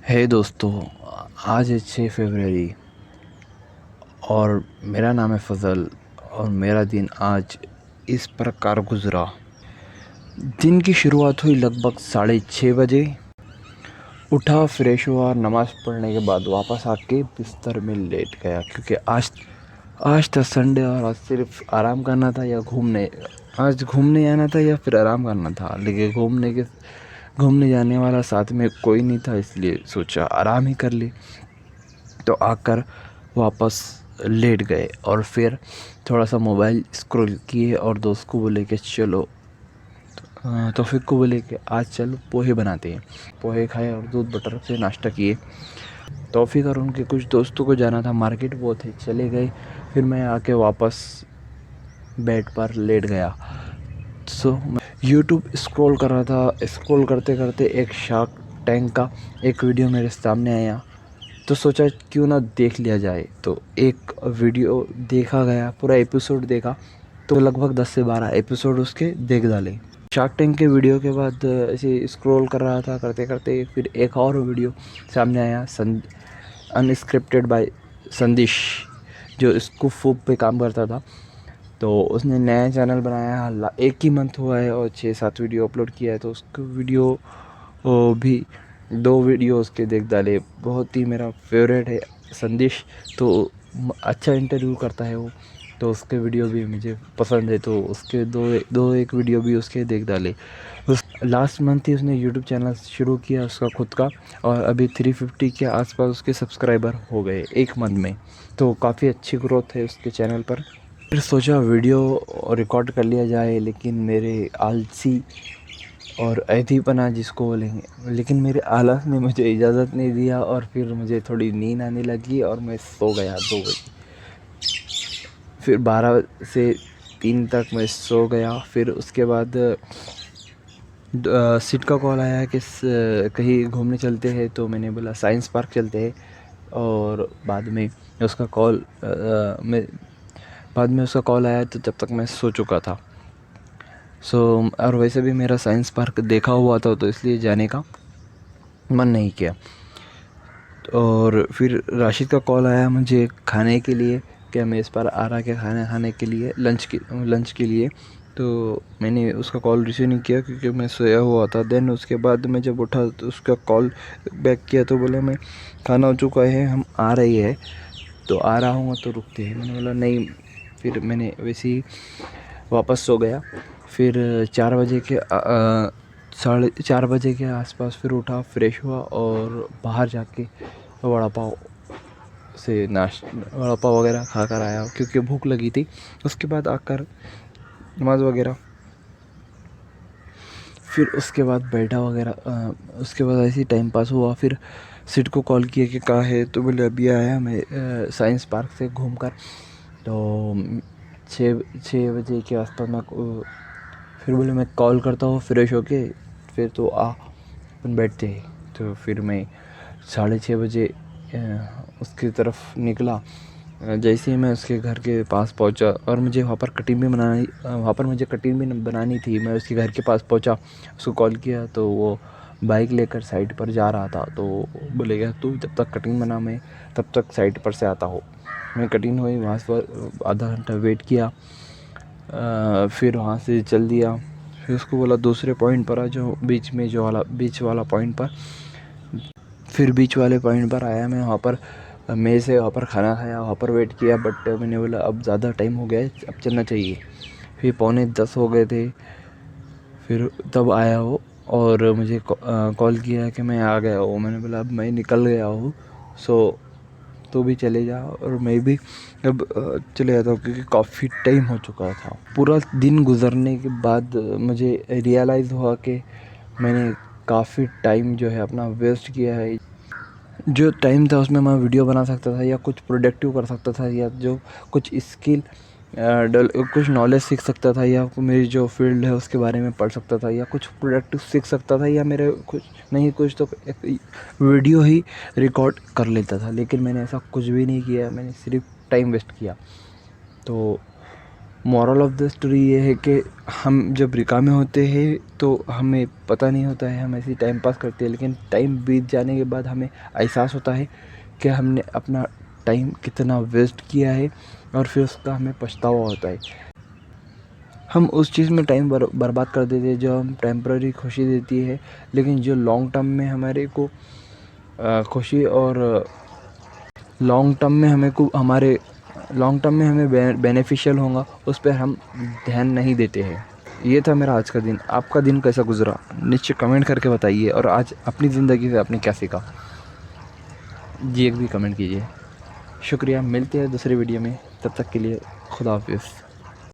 हे दोस्तों, आज है 6 फरवरी और मेरा नाम है फ़ज़ल। और मेरा दिन आज इस प्रकार गुज़रा। दिन की शुरुआत हुई लगभग 6:30 बजे। उठा, फ्रेश हुआ, नमाज़ पढ़ने के बाद वापस आके बिस्तर में लेट गया, क्योंकि आज था संडे और आज सिर्फ आराम करना था या घूमने। आज घूमने आना था या फिर आराम करना था, लेकिन घूमने जाने वाला साथ में कोई नहीं था, इसलिए सोचा आराम ही कर ले। तो आकर वापस लेट गए और फिर थोड़ा सा मोबाइल स्क्रॉल किए और दोस्त को बोले कि चलो, तौफीक को बोले कि आज चलो पोहे बनाते हैं। पोहे खाए और दूध बटर से नाश्ता किए। तौफीक और उनके कुछ दोस्तों को जाना था मार्केट, वो थे चले गए। फिर मैं आके वापस बेड पर लेट गया। मैं यूट्यूब स्क्रॉल कर रहा था। स्क्रॉल करते करते एक शार्क टैंक का एक वीडियो मेरे सामने आया, तो सोचा क्यों ना देख लिया जाए। तो एक वीडियो देखा गया, पूरा एपिसोड देखा। तो लगभग 10 से 12 एपिसोड उसके देख डाले। शार्क टैंक के वीडियो के बाद ऐसे स्क्रॉल कर रहा था, करते करते फिर एक और वीडियो सामने आया, अनस्क्रिप्टेड बाय संदिश, जो स्कूप पे काम करता था। तो उसने नया चैनल बनाया, एक ही मंथ हुआ है और 6-7 वीडियो अपलोड किया है। तो उसको वीडियो भी 2 वीडियो उसके देख डाले। बहुत ही मेरा फेवरेट है संदेश। तो अच्छा इंटरव्यू करता है वो, तो उसके वीडियो भी मुझे पसंद है। तो उसके दो एक वीडियो भी उसके देख डाले। उस लास्ट मंथ ही उसने यूट्यूब चैनल शुरू किया उसका खुद का, और अभी 350 के आसपास उसके सब्सक्राइबर हो गए एक मंथ में। तो काफ़ी अच्छी ग्रोथ है उसके चैनल पर। फिर सोचा वीडियो रिकॉर्ड कर लिया जाए, लेकिन मेरे आलसी और ऐदीपना जिसको बोलेंगे, लेकिन मेरे आलस ने मुझे इजाज़त नहीं दिया और फिर मुझे थोड़ी नींद आने लगी और मैं सो गया 2 बजे। फिर 12 से 3 तक मैं सो गया। फिर उसके बाद सिट का कॉल आया कि कहीं घूमने चलते हैं। तो मैंने बोला साइंस पार्क चलते हैं। और उसका कॉल मैं बाद में उसका कॉल आया, तो जब तक मैं सो चुका था। और वैसे भी मेरा साइंस पार्क देखा हुआ था, तो इसलिए जाने का मन नहीं किया। और फिर राशिद का कॉल आया मुझे खाने के लिए, क्या मैं इस पर आ रहा क्या खाना खाने के लिए, लंच के लिए। तो मैंने उसका कॉल रिसीव नहीं किया क्योंकि मैं सोया हुआ था। देन उसके बाद मैं जब उठा तो उसका कॉल बैक किया, तो बोला मैं खाना हो चुका है, हम आ रही है, तो आ रहा हूँ तो रुकते हैं। मैंने बोला नहीं। फिर मैंने वैसे ही वापस सो गया। फिर 4 बजे के 4:30 के आसपास फिर उठा, फ्रेश हुआ और बाहर जाके वड़ा पाव वड़ा पाव वगैरह खा कर आया, क्योंकि भूख लगी थी। उसके बाद आकर नमाज़ वगैरह, फिर उसके बाद बैठा वगैरह। उसके बाद ऐसे ही टाइम पास हुआ। फिर सिट को कॉल किया कि कहाँ है, तो बोले अभी आया मैं साइंस पार्क से घूम कर। तो 6 बजे के आसपास फिर बोले मैं कॉल करता हूँ फ्रेश होके, फिर तो अपन बैठते हैं। तो फिर मैं 6:30 बजे उसकी तरफ निकला। जैसे ही मैं उसके घर के पास पहुंचा, और मुझे वहाँ पर मुझे कटिंग भी बनानी थी। मैं उसके घर के पास पहुंचा, उसको कॉल किया, तो वो बाइक लेकर साइड पर जा रहा था। तो बोलेगा तू जब तक कटिंग बना, मैं तब तक साइड पर से आता हूँ। मैं कटिंग हुई, वहाँ पर आधा घंटा वेट किया। फिर वहाँ से चल दिया। फिर उसको बोला दूसरे पॉइंट पर आ, जो बीच वाला पॉइंट पर। फिर बीच वाले पॉइंट पर आया मैं, वहाँ पर मैं से वहाँ पर खाना खाया, वहाँ पर वेट किया। बट मैंने बोला अब ज़्यादा टाइम हो गया है, अब चलना चाहिए। फिर 9:45 हो गए थे। फिर तब आया वो और मुझे कॉल किया कि मैं आ गया हूँ। मैंने बोला अब मैं निकल गया हूँ, सो तो भी चले जा। और मैं भी अब चले जाता हूँ, क्योंकि काफ़ी टाइम हो चुका था। पूरा दिन गुजरने के बाद मुझे रियलाइज़ हुआ कि मैंने काफ़ी टाइम जो है अपना वेस्ट किया है। जो टाइम था उसमें मैं वीडियो बना सकता था, या कुछ प्रोडक्टिव कर सकता था, या जो कुछ स्किल कुछ नॉलेज सीख सकता था, या मेरी जो फील्ड है उसके बारे में पढ़ सकता था, या कुछ प्रोडक्टिव सीख सकता था, या मेरे कुछ नहीं कुछ तो एक वीडियो ही रिकॉर्ड कर लेता था। लेकिन मैंने ऐसा कुछ भी नहीं किया, मैंने सिर्फ टाइम वेस्ट किया। तो मॉरल ऑफ़ द स्टोरी ये है कि हम जब रिकामे होते हैं तो हमें पता नहीं होता है, हम ऐसे ही टाइम पास करते हैं, लेकिन टाइम बीत जाने के बाद हमें एहसास होता है कि हमने अपना टाइम कितना वेस्ट किया है और फिर उसका हमें पछतावा होता है। हम उस चीज़ में टाइम बर्बाद कर देते हैं जो हम टेम्पररी खुशी देती है, लेकिन जो लॉन्ग टर्म में हमारे को खुशी और लॉन्ग टर्म में हमें बेनिफिशियल होगा, उस पर हम ध्यान नहीं देते हैं। ये था मेरा आज का दिन। आपका दिन कैसा गुजरा नीचे कमेंट करके बताइए, और आज अपनी ज़िंदगी से आपने क्या सीखा ये भी कमेंट कीजिए। शुक्रिया, मिलते हैं दूसरी वीडियो में, तब तक के लिए खुदा हाफिज़।